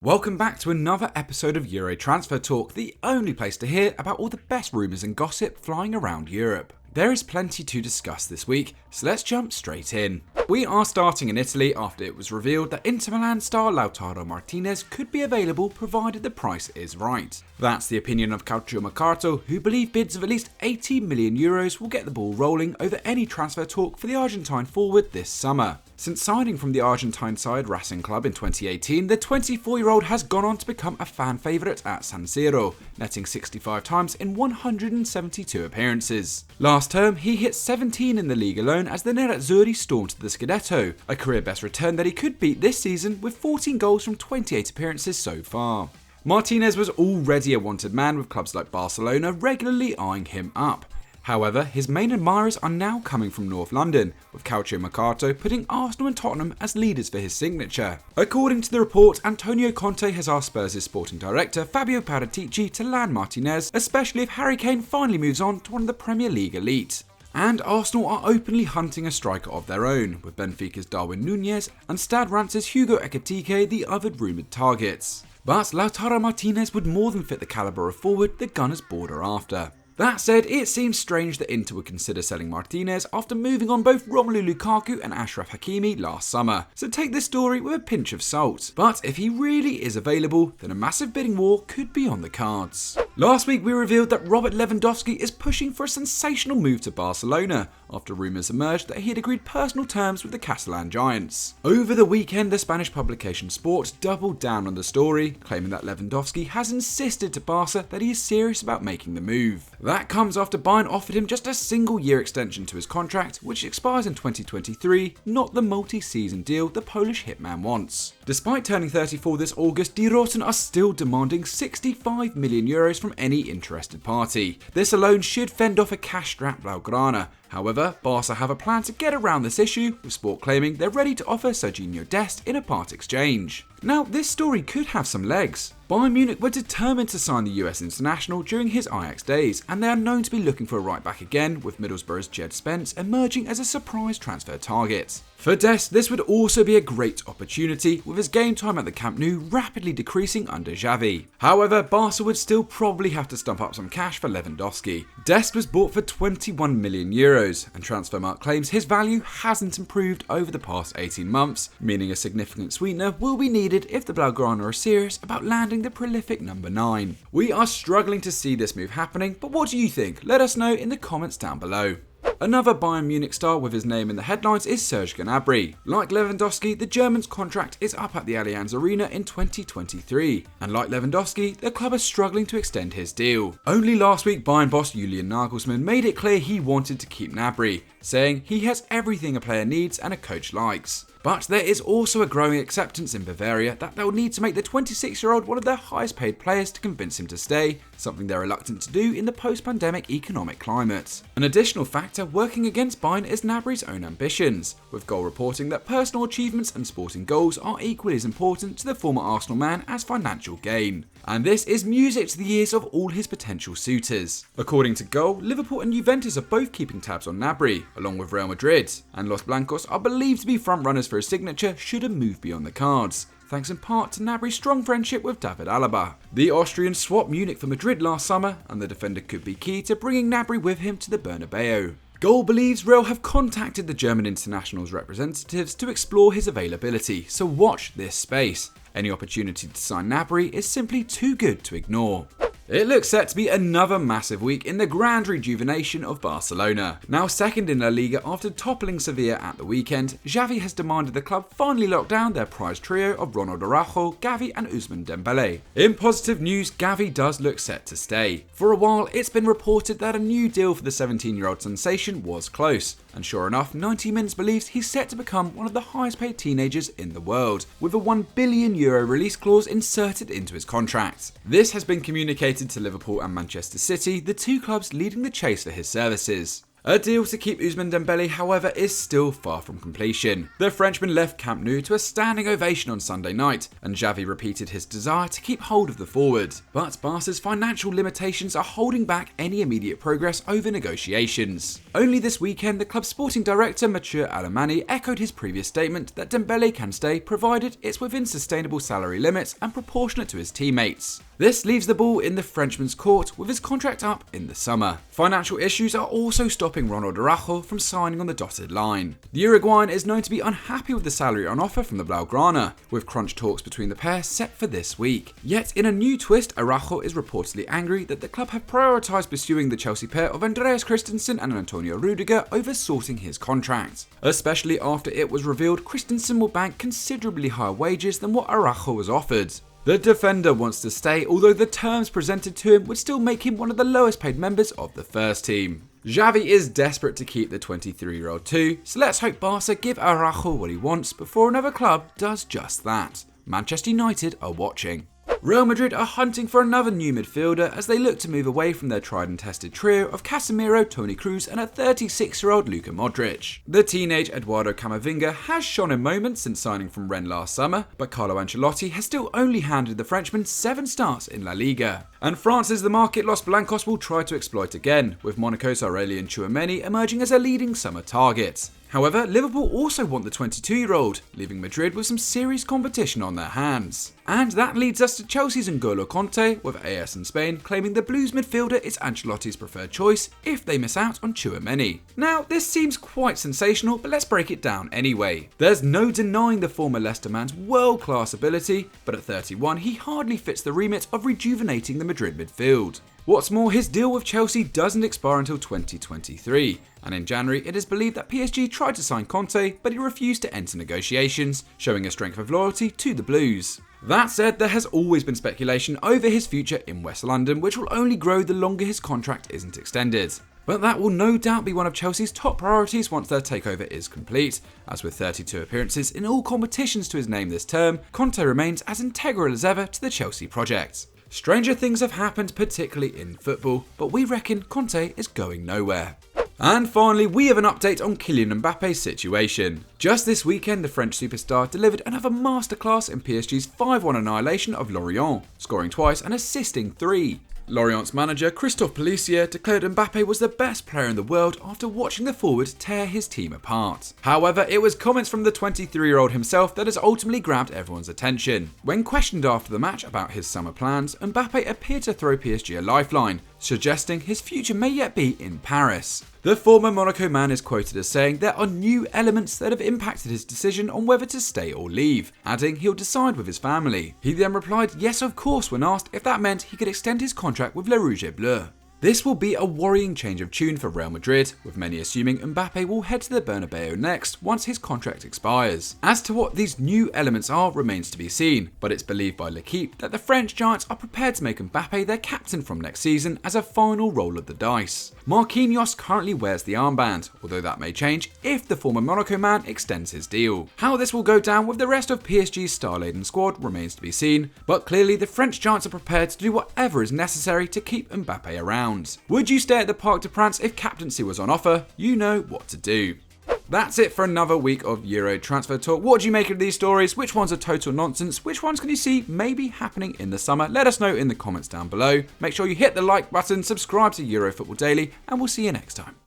Welcome back to another episode of Euro Transfer Talk, the only place to hear about all the best rumours and gossip flying around Europe. There is plenty to discuss this week, so let's jump straight in. We are starting in Italy after it was revealed that Inter Milan star Lautaro Martinez could be available provided the price is right. That's the opinion of Calciomercato, who believe bids of at least €80 million will get the ball rolling over any transfer talk for the Argentine forward this summer. Since signing from the Argentine side Racing Club in 2018, the 24-year-old has gone on to become a fan favourite at San Siro, netting 65 times in 172 appearances. Last term, he hit 17 in the league alone as the Nerazzurri stormed to the Scudetto, a career best return that he could beat this season with 14 goals from 28 appearances so far. Martinez was already a wanted man, with clubs like Barcelona regularly eyeing him up. However, his main admirers are now coming from North London, with Calciomercato putting Arsenal and Tottenham as leaders for his signature. According to the report, Antonio Conte has asked Spurs' sporting director Fabio Paratici to land Martinez, especially if Harry Kane finally moves on to one of the Premier League elite. And Arsenal are openly hunting a striker of their own, with Benfica's Darwin Núñez and Stade Reims' Hugo Ekitike the other rumoured targets. But Lautaro Martinez would more than fit the calibre of forward the Gunners' board are after. That said, it seems strange that Inter would consider selling Martinez after moving on both Romelu Lukaku and Achraf Hakimi last summer, so take this story with a pinch of salt. But if he really is available, then a massive bidding war could be on the cards. Last week we revealed that Robert Lewandowski is pushing for a sensational move to Barcelona, after rumours emerged that he had agreed personal terms with the Catalan giants. Over the weekend, the Spanish publication Sport doubled down on the story, claiming that Lewandowski has insisted to Barca that he is serious about making the move. That comes after Bayern offered him just a single-year extension to his contract, which expires in 2023, not the multi-season deal the Polish hitman wants. Despite turning 34 this August, Die Roten are still demanding €65 million from any interested party. This alone should fend off a cash-strapped Blaugrana. However, Barca have a plan to get around this issue, with Sport claiming they're ready to offer Sergiño Dest in a part exchange. Now, this story could have some legs. Bayern Munich were determined to sign the US international during his Ajax days, and they are known to be looking for a right-back again, with Middlesbrough's Jed Spence emerging as a surprise transfer target. For Dest, this would also be a great opportunity, with his game time at the Camp Nou rapidly decreasing under Gavi. However, Barca would still probably have to stump up some cash for Lewandowski. Dest was bought for €21 million, and Transfermarkt claims his value hasn't improved over the past 18 months, meaning a significant sweetener will be needed if the Blaugrana are serious about landing the prolific number 9. We are struggling to see this move happening, but what do you think? Let us know in the comments down below. Another Bayern Munich star with his name in the headlines is Serge Gnabry. Like Lewandowski, the German's contract is up at the Allianz Arena in 2023, and like Lewandowski, the club is struggling to extend his deal. Only last week, Bayern boss Julian Nagelsmann made it clear he wanted to keep Gnabry, saying he has everything a player needs and a coach likes. But there is also a growing acceptance in Bavaria that they'll need to make the 26-year-old one of their highest paid players to convince him to stay, something they're reluctant to do in the post-pandemic economic climate. An additional factor working against Bayern is Gnabry's own ambitions, with Goal reporting that personal achievements and sporting goals are equally as important to the former Arsenal man as financial gain. And this is music to the ears of all his potential suitors. According to Goal, Liverpool and Juventus are both keeping tabs on Gnabry, along with Real Madrid, and Los Blancos are believed to be front-runners for his signature should a move be on the cards, thanks in part to Gnabry's strong friendship with David Alaba. The Austrian swapped Munich for Madrid last summer, and the defender could be key to bringing Gnabry with him to the Bernabeu. Goal believes Real have contacted the German international's representatives to explore his availability, so watch this space. Any opportunity to sign Gnabry is simply too good to ignore. It looks set to be another massive week in the grand rejuvenation of Barcelona. Now second in La Liga after toppling Sevilla at the weekend, Xavi has demanded the club finally lock down their prized trio of Ronald Araújo, Gavi and Ousmane Dembele. In positive news, Gavi does look set to stay. For a while, it's been reported that a new deal for the 17-year-old sensation was close, and sure enough, 90 Minutes believes he's set to become one of the highest paid teenagers in the world, with a €1 billion release clause inserted into his contract. This has been communicated to Liverpool and Manchester City, the two clubs leading the chase for his services. A deal to keep Ousmane Dembele, however, is still far from completion. The Frenchman left Camp Nou to a standing ovation on Sunday night, and Gavi repeated his desire to keep hold of the forward. But Barca's financial limitations are holding back any immediate progress over negotiations. Only this weekend, the club's sporting director Mathieu Alemany echoed his previous statement that Dembele can stay provided it's within sustainable salary limits and proportionate to his teammates. This leaves the ball in the Frenchman's court with his contract up in the summer. Financial issues are also stopping Ronald Araújo from signing on the dotted line. The Uruguayan is known to be unhappy with the salary on offer from the Blaugrana, with crunch talks between the pair set for this week. Yet in a new twist, Araújo is reportedly angry that the club have prioritised pursuing the Chelsea pair of Andreas Christensen and Antonio Rudiger over sorting his contract, especially after it was revealed Christensen will bank considerably higher wages than what Araújo was offered. The defender wants to stay, although the terms presented to him would still make him one of the lowest paid members of the first team. Gavi is desperate to keep the 23-year-old too, so let's hope Barca give Araújo what he wants before another club does just that. Manchester United are watching. Real Madrid are hunting for another new midfielder as they look to move away from their tried and tested trio of Casemiro, Toni Kroos and a 36-year-old Luka Modric. The teenage Eduardo Camavinga has shone in moments since signing from Rennes last summer, but Carlo Ancelotti has still only handed the Frenchman 7 starts in La Liga. And France's the market Los Blancos will try to exploit again, with Monaco's Aurélien Tchouameni emerging as a leading summer target. However, Liverpool also want the 22-year-old, leaving Madrid with some serious competition on their hands. And that leads us to Chelsea's N'Golo Kante, with AS in Spain claiming the Blues midfielder is Ancelotti's preferred choice if they miss out on Tchouameni. Now, this seems quite sensational, but let's break it down anyway. There's no denying the former Leicester man's world-class ability, but at 31 he hardly fits the remit of rejuvenating the Madrid midfield. What's more, his deal with Chelsea doesn't expire until 2023, and in January it is believed that PSG tried to sign Kante, but he refused to enter negotiations, showing a strength of loyalty to the Blues. That said, there has always been speculation over his future in West London, which will only grow the longer his contract isn't extended. But that will no doubt be one of Chelsea's top priorities once their takeover is complete, as with 32 appearances in all competitions to his name this term, Kante remains as integral as ever to the Chelsea project. Stranger things have happened, particularly in football, but we reckon Kante is going nowhere. And finally, we have an update on Kylian Mbappe's situation. Just this weekend, the French superstar delivered another masterclass in PSG's 5-1 annihilation of Lorient, scoring twice and assisting 3. Lorient's manager Christophe Pélissier declared Mbappe was the best player in the world after watching the forward tear his team apart. However, it was comments from the 23-year-old himself that has ultimately grabbed everyone's attention. When questioned after the match about his summer plans, Mbappe appeared to throw PSG a lifeline, suggesting his future may yet be in Paris. The former Monaco man is quoted as saying there are new elements that have impacted his decision on whether to stay or leave, adding he'll decide with his family. He then replied yes of course when asked if that meant he could extend his contract with Les Rouges et Bleus. This will be a worrying change of tune for Real Madrid, with many assuming Mbappe will head to the Bernabeu next once his contract expires. As to what these new elements are remains to be seen, but it's believed by L'Équipe that the French giants are prepared to make Mbappe their captain from next season as a final roll of the dice. Marquinhos currently wears the armband, although that may change if the former Monaco man extends his deal. How this will go down with the rest of PSG's star-laden squad remains to be seen, but clearly the French giants are prepared to do whatever is necessary to keep Mbappe around. Would you stay at the Parc des Princes if captaincy was on offer? You know what to do. That's it for another week of Euro transfer talk. What do you make of these stories? Which ones are total nonsense? Which ones can you see maybe happening in the summer? Let us know in the comments down below. Make sure you hit the like button, subscribe to Euro Football Daily, and we'll see you next time.